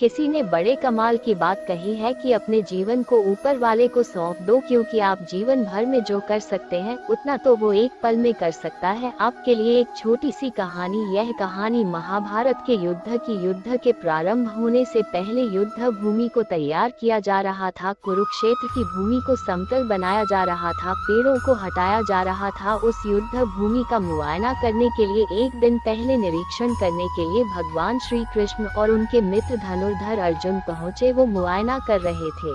किसी ने बड़े कमाल की बात कही है कि अपने जीवन को ऊपर वाले को सौंप दो, क्योंकि आप जीवन भर में जो कर सकते हैं उतना तो वो एक पल में कर सकता है। आपके लिए एक छोटी सी कहानी। यह कहानी महाभारत के युद्ध के प्रारंभ होने से पहले युद्ध भूमि को तैयार किया जा रहा था। कुरुक्षेत्र की भूमि को समतल बनाया जा रहा था, पेड़ों को हटाया जा रहा था। उस युद्ध भूमि का मुआयना करने के लिए एक दिन पहले निरीक्षण करने के लिए भगवान श्री कृष्ण और उनके मित्र धनुर्धर अर्जुन पहुँचे। वो मुआयना कर रहे थे,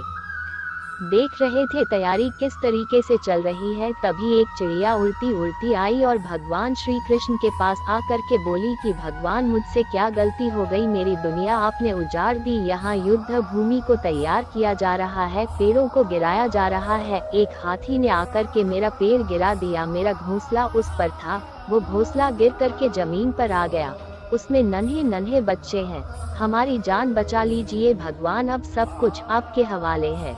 देख रहे थे तैयारी किस तरीके से चल रही है। तभी एक चिड़िया उड़ती उड़ती आई और भगवान श्री कृष्ण के पास आकर के बोली कि भगवान, मुझसे क्या गलती हो गई, मेरी दुनिया आपने उजाड़ दी। यहाँ युद्ध भूमि को तैयार किया जा रहा है, पेड़ों को गिराया जा रहा है, एक हाथी ने आकर के मेरा पेड़ गिरा दिया। मेरा घोंसला उस पर था, वो घोंसला गिर करके जमीन पर आ गया, उसमें नन्हे नन्हे बच्चे हैं, हमारी जान बचा लीजिए भगवान, अब सब कुछ आपके हवाले है।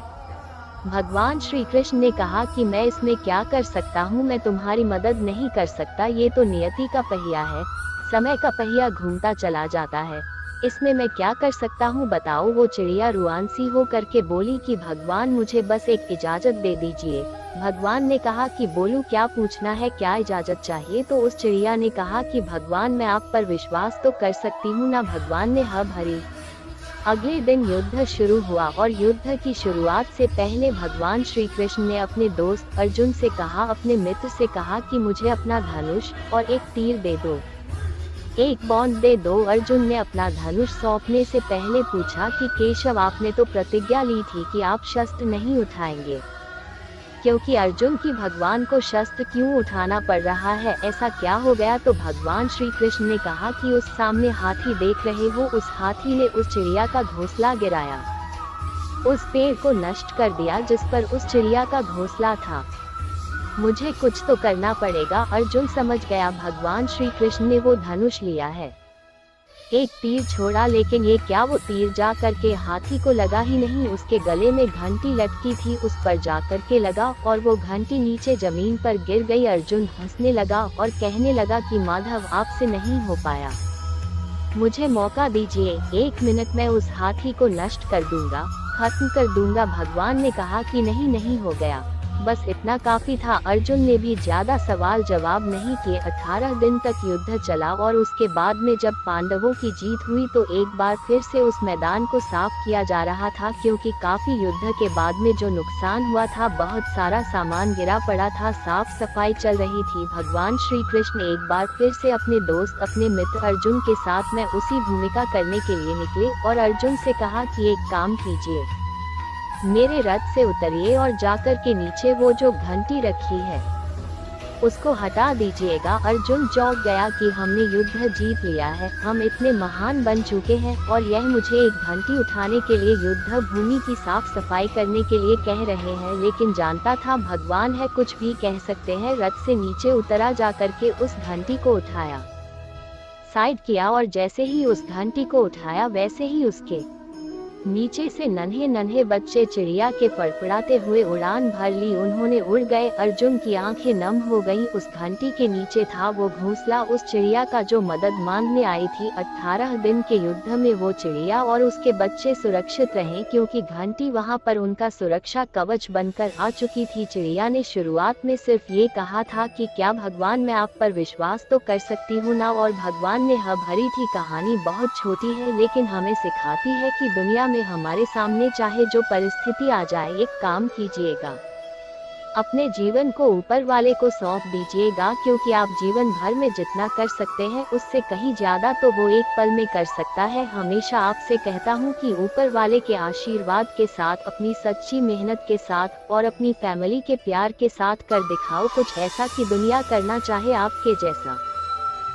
भगवान श्री कृष्ण ने कहा कि मैं इसमें क्या कर सकता हूँ, मैं तुम्हारी मदद नहीं कर सकता, ये तो नियति का पहिया है, समय का पहिया घूमता चला जाता है, इसमें मैं क्या कर सकता हूँ बताओ। वो चिड़िया रुआंसी हो करके बोली कि भगवान, मुझे बस एक इजाजत दे दीजिए। भगवान ने कहा कि बोलूं, क्या पूछना है, क्या इजाजत चाहिए। तो उस चिड़िया ने कहा कि भगवान, मैं आप पर विश्वास तो कर सकती हूँ ना। भगवान ने हाँ भरी। अगले दिन युद्ध शुरू हुआ और युद्ध की शुरुआत से पहले भगवान श्री कृष्ण ने अपने दोस्त अर्जुन से कहा, अपने मित्र से कहा कि मुझे अपना धनुष और एक तीर दे दो, एक बाण दे दो। अर्जुन ने अपना धनुष सौंपने से पहले पूछा कि केशव, आपने तो प्रतिज्ञा ली थी कि आप शस्त्र नहीं उठाएंगे, क्योंकि अर्जुन की भगवान को शस्त्र क्यों उठाना पड़ रहा है, ऐसा क्या हो गया। तो भगवान श्री कृष्ण ने कहा कि उस सामने हाथी देख रहे हो, उस हाथी ने उस चिड़िया का घोंसला गिराया, उस पेड़ को नष्ट कर दिया जिस पर उस चिड़िया का घोंसला था, मुझे कुछ तो करना पड़ेगा। अर्जुन समझ गया भगवान श्री कृष्ण ने वो धनुष लिया है, एक तीर छोड़ा, लेकिन ये क्या, वो तीर जा करके हाथी को लगा ही नहीं, उसके गले में घंटी लटकी थी, उस पर जा करके लगा और वो घंटी नीचे जमीन पर गिर गई। अर्जुन हंसने लगा और कहने लगा कि माधव, आपसे नहीं हो पाया, मुझे मौका दीजिए, 1 मिनट में उस हाथी को नष्ट कर दूंगा, खत्म कर दूंगा। भगवान ने कहा कि नहीं, नहीं हो गया, बस इतना काफी था। अर्जुन ने भी ज्यादा सवाल जवाब नहीं किए। 18 दिन तक युद्ध चला और उसके बाद में जब पांडवों की जीत हुई तो एक बार फिर से उस मैदान को साफ किया जा रहा था, क्योंकि काफी युद्ध के बाद में जो नुकसान हुआ था, बहुत सारा सामान गिरा पड़ा था, साफ सफाई चल रही थी। भगवान श्री कृष्ण एक बार फिर से अपने दोस्त, अपने मित्र अर्जुन के साथ में उसी भूमिका करने के लिए निकले और अर्जुन से कहा कि एक काम कीजिए, मेरे रथ से उतरिए और जाकर के नीचे वो जो घंटी रखी है उसको हटा दीजिएगा। अर्जुन चौंक गया कि हमने युद्ध जीत लिया है, हम इतने महान बन चुके हैं और यह मुझे एक घंटी उठाने के लिए, युद्ध भूमि की साफ सफाई करने के लिए कह रहे हैं। लेकिन जानता था भगवान है, कुछ भी कह सकते हैं। रथ से नीचे उतरा, जाकर के उस घंटी को उठाया, साइड किया और जैसे ही उस घंटी को उठाया वैसे ही उसके नीचे से नन्हे नन्हे बच्चे चिड़िया के फड़फड़ाते हुए उड़ान भर ली, उन्होंने उड़ गए। अर्जुन की आंखें नम हो गईं। उस घंटी के नीचे था वो घोंसला उस चिड़िया का जो मदद मांगने आई थी। 18 दिन के युद्ध में वो चिड़िया और उसके बच्चे सुरक्षित रहे, क्योंकि घंटी वहां पर उनका सुरक्षा कवच बनकर आ चुकी थी। चिड़िया ने शुरुआत में सिर्फ ये कहा था कि क्या भगवान, मैं आप पर विश्वास तो कर सकती हूँ ना, और भगवान ने हाँ भरी थी। कहानी बहुत छोटी है लेकिन हमें सिखाती है कि दुनिया में हमारे सामने चाहे जो परिस्थिति आ जाए, एक काम कीजिएगा, अपने जीवन को ऊपर वाले को सौंप दीजिएगा, क्योंकि आप जीवन भर में जितना कर सकते हैं उससे कहीं ज्यादा तो वो एक पल में कर सकता है। हमेशा आपसे कहता हूँ कि ऊपर वाले के आशीर्वाद के साथ, अपनी सच्ची मेहनत के साथ और अपनी फैमिली के प्यार के साथ कर दिखाओ कुछ ऐसा कि दुनिया करना चाहे आपके जैसा।